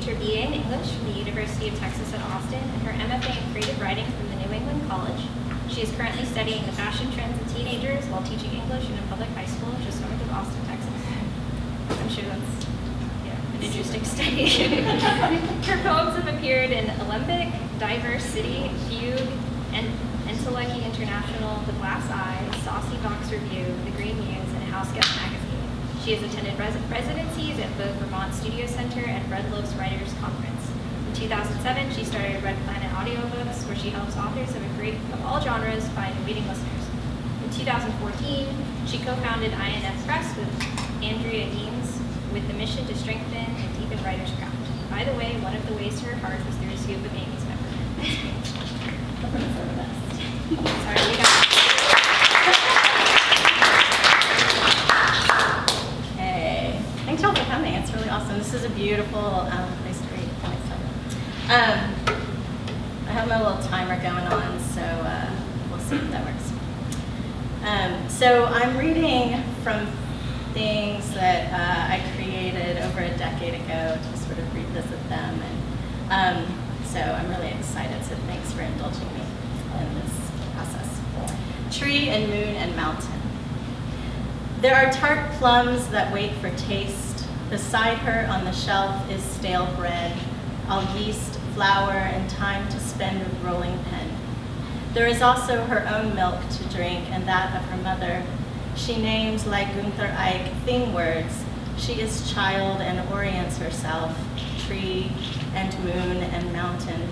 major BA in English from the University of Texas at Austin and her MFA in creative writing from the New England College. She is currently studying the fashion trends of teenagers while teaching English in a public high school just north of Austin, Texas. I'm sure that's an interesting study. Her poems have appeared in Alembic, Diverse City, Fugue, and Entelechy International, The Glass Eye, Saucy Box Review, The Green Muse, and House Guest Magazine. She has attended residencies at both Vermont Studio Center and Red Loaf's Writers Conference. In 2007, she started Red Planet Audiobooks, where she helps authors of all genres find reading listeners. In 2014, she co-founded INF Press with Andrea Eames with the mission to strengthen and deepen writers' craft. By the way, one of the ways to her heart was through a scoop of Amy's memory. Sorry, we got Hey, thanks y'all for coming. It's really awesome. This is a beautiful place to read. I'm excited. I have my little timer going on, so we'll see if that works. So I'm reading from things that I created over a decade ago to sort of revisit them, and so I'm really excited. So thanks for indulging me in this process. Tree and moon and mountain. There are tart plums that wait for taste. Beside her on the shelf is stale bread, all yeast, flour, and time to spend with rolling pin. There is also her own milk to drink and that of her mother. She names, like Gunther Eick, thing words. She is child and orients herself, tree and moon and mountain.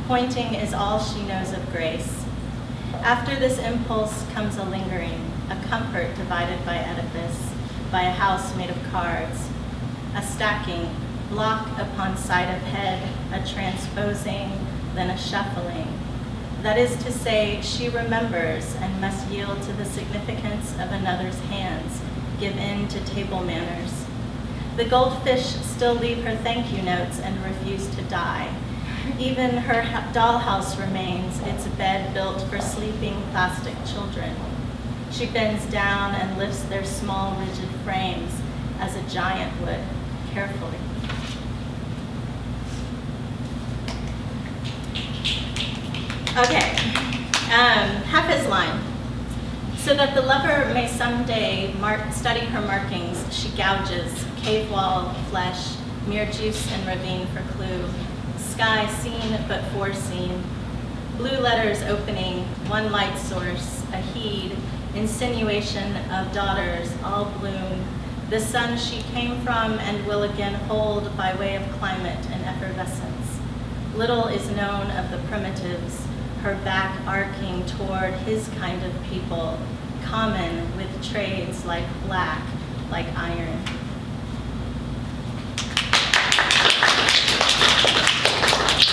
Pointing is all she knows of grace. After this impulse comes a lingering, a comfort divided by edifice, by a house made of cards, a stacking, block upon side of head, a transposing, then a shuffling. That is to say, she remembers and must yield to the significance of another's hands, give in to table manners. The goldfish still leave her thank you notes and refuse to die. Even her dollhouse remains, its bed built for sleeping plastic children. She bends down and lifts their small, rigid frames as a giant would, carefully. Okay, half his line. So that the lover may someday study her markings, she gouges, cave wall, flesh, mere juice and ravine for clue, sky seen but foreseen, blue letters opening, one light source, a heed, insinuation of daughters, all bloom, the sun she came from and will again hold by way of climate and effervescence. Little is known of the primitives, her back arcing toward his kind of people, common with trades like black, like iron.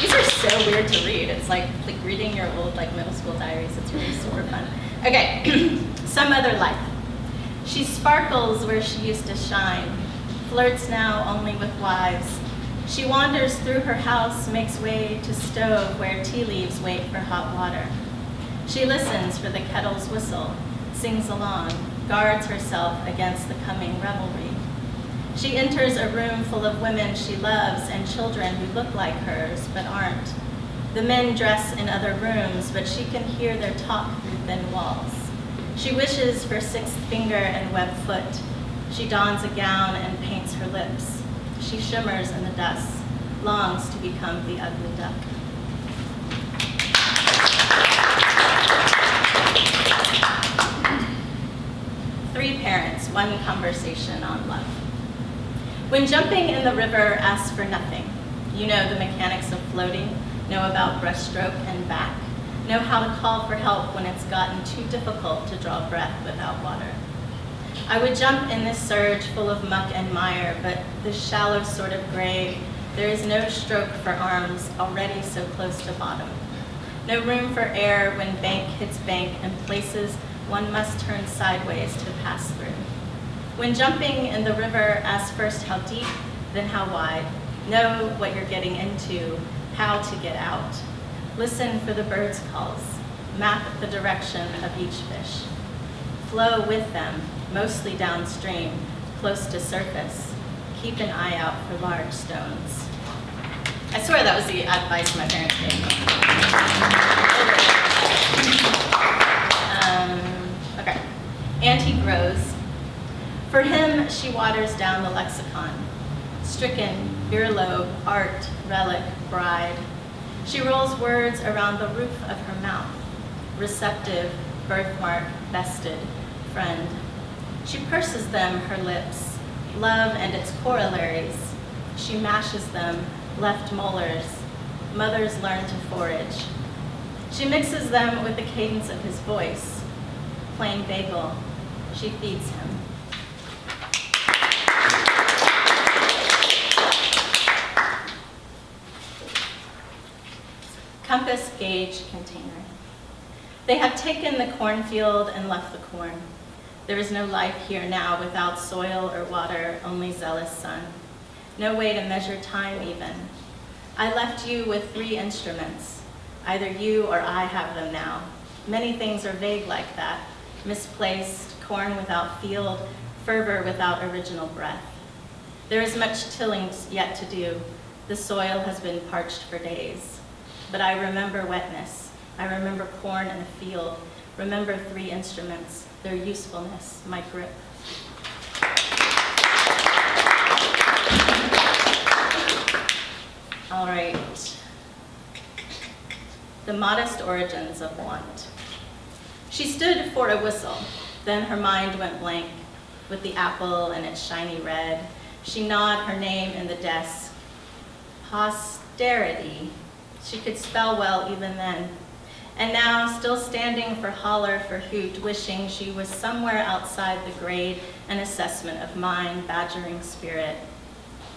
These are so weird to read. It's like reading your old middle school diaries. It's really super fun. Okay, some other life. She sparkles where she used to shine, flirts now only with wives. She wanders through her house, makes way to stove where tea leaves wait for hot water. She listens for the kettle's whistle, sings along, guards herself against the coming revelry. She enters a room full of women she loves and children who look like hers but aren't. The men dress in other rooms, but she can hear their talk through thin walls. She wishes for sixth finger and web foot. She dons a gown and paints her lips. She shimmers in the dust, longs to become the ugly duck. Three parents, one conversation on love. When jumping in the river, ask for nothing. You know the mechanics of floating, know about breaststroke and back, know how to call for help when it's gotten too difficult to draw breath without water. I would jump in this surge full of muck and mire, but this shallow sort of grave, there is no stroke for arms already so close to bottom. No room for air when bank hits bank and places one must turn sideways to pass through. When jumping in the river, ask first how deep, then how wide. Know what you're getting into, how to get out. Listen for the birds' calls. Map the direction of each fish. Flow with them, mostly downstream, close to surface. Keep an eye out for large stones. I swear that was the advice my parents gave me. Okay. And he grows. For him, she waters down the lexicon. Stricken, earlobe, art, relic, bride. She rolls words around the roof of her mouth. Receptive, birthmark, vested, friend. She purses them, her lips, love and its corollaries. She mashes them, left molars. Mothers learn to forage. She mixes them with the cadence of his voice. Plain bagel. She feeds him. Compass, gauge, container. They have taken the cornfield and left the corn. There is no life here now without soil or water, only zealous sun. No way to measure time even. I left you with 3 instruments. Either you or I have them now. Many things are vague like that. Misplaced, corn without field, fervor without original breath. There is much tilling yet to do. The soil has been parched for days. But I remember wetness. I remember corn in a field. Remember 3 instruments, their usefulness, my grip. All right. The modest origins of want. She stood for a whistle. Then her mind went blank with the apple and its shiny red. She gnawed her name in the desk. Posterity. She could spell well even then. And now, still standing for holler, for hoot, wishing she was somewhere outside the grade and assessment of mind, badgering spirit.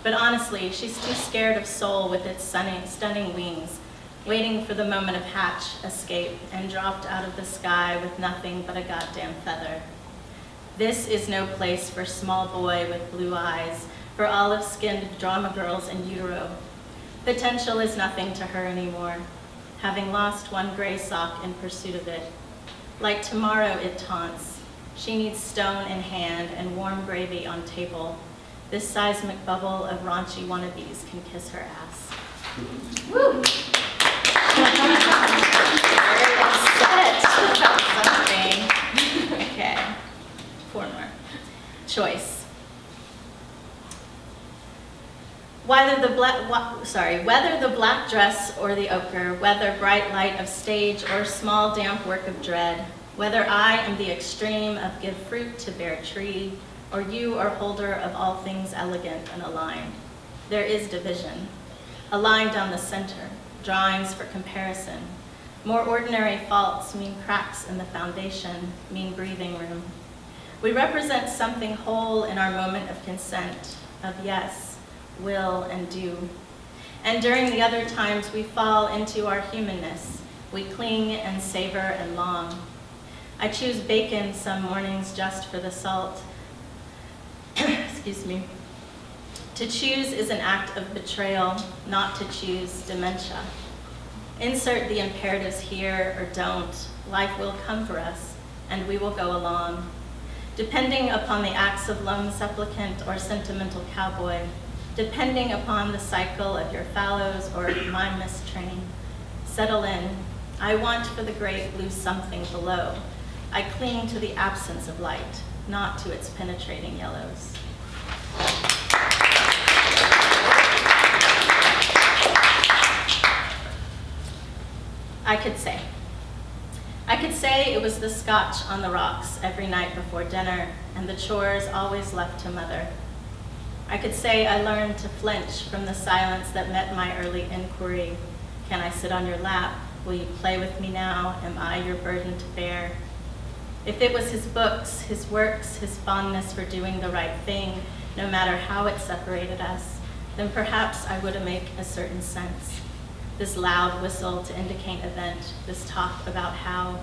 But honestly, she's too scared of soul with its stunning wings, waiting for the moment of hatch, escape, and dropped out of the sky with nothing but a goddamn feather. This is no place for small boy with blue eyes, for olive-skinned drama girls in utero. Potential is nothing to her anymore, having lost one gray sock in pursuit of it. Like tomorrow it taunts. She needs stone in hand and warm gravy on table. This seismic bubble of raunchy wannabes can kiss her ass. Woo! Very upset about something. Okay, 4 more. Choice. Whether the black dress or the ochre, whether bright light of stage or small damp work of dread, whether I am the extreme of give fruit to bear tree, or you are holder of all things elegant and aligned, there is division. A line down the center, drawings for comparison. More ordinary faults mean cracks in the foundation, mean breathing room. We represent something whole in our moment of consent, of yes, will, and do. And during the other times we fall into our humanness. We cling and savor and long. I choose bacon some mornings just for the salt. Excuse me. To choose is an act of betrayal, not to choose dementia. Insert the imperatives here or don't. Life will come for us, and we will go along. Depending upon the acts of lone supplicant or sentimental cowboy, depending upon the cycle of your fallows or my mistrain. Settle in. I want for the great blue something below. I cling to the absence of light, not to its penetrating yellows. I could say it was the scotch on the rocks every night before dinner and the chores always left to mother. I could say I learned to flinch from the silence that met my early inquiry. Can I sit on your lap? Will you play with me now? Am I your burden to bear? If it was his books, his works, his fondness for doing the right thing, no matter how it separated us, then perhaps I would make a certain sense. This loud whistle to indicate event, this talk about how.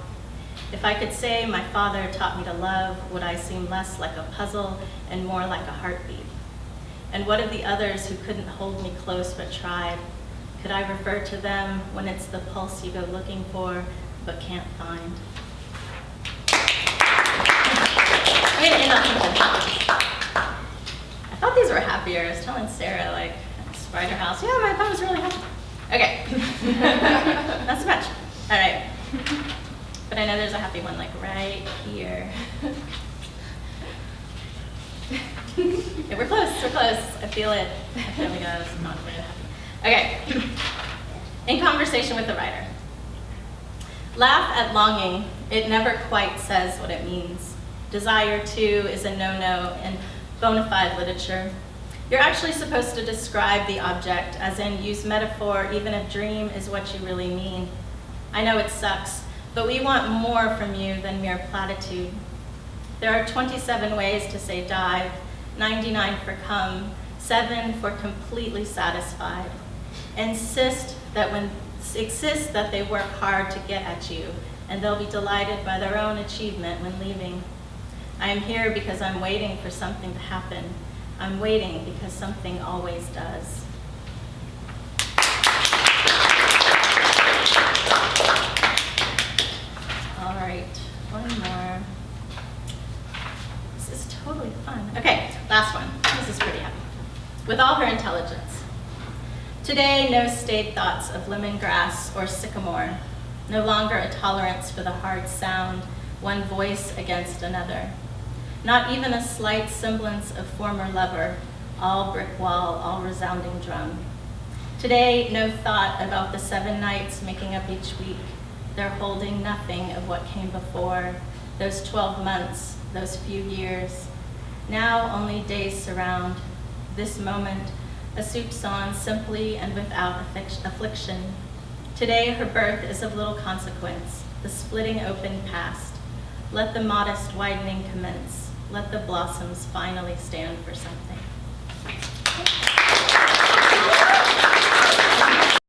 If I could say my father taught me to love, would I seem less like a puzzle and more like a heartbeat? And what of the others who couldn't hold me close but tried? Could I refer to them when it's the pulse you go looking for but can't find? I'm gonna end on something happy. I thought these were happier. I was telling Sarah, like, described her house. Yeah, my phone was really happy. Okay. Not so much. All right. But I know there's a happy one, like right here. Okay, we're close, we're close. I feel it. There we go, it's not really happy. Okay. In conversation with the writer. Laugh at longing. It never quite says what it means. Desire, too, is a no-no in bona fide literature. You're actually supposed to describe the object, as in use metaphor, even if dream is what you really mean. I know it sucks, but we want more from you than mere platitude. There are 27 ways to say dive, 99 for come, 7 for completely satisfied. Insist that they work hard to get at you, and they'll be delighted by their own achievement when leaving. I am here because I'm waiting for something to happen. I'm waiting because something always does. All right, one more. This is totally fun. Okay, last one. This is pretty happy. With all her intelligence. Today, no staid thoughts of lemongrass or sycamore. No longer a tolerance for the hard sound, one voice against another. Not even a slight semblance of former lover, all brick wall, all resounding drum. Today, no thought about the 7 nights making up each week. They're holding nothing of what came before, those 12 months, those few years. Now only days surround. This moment, a soupçon simply and without affliction. Today, her birth is of little consequence, the splitting open past. Let the modest widening commence. Let the blossoms finally stand for something.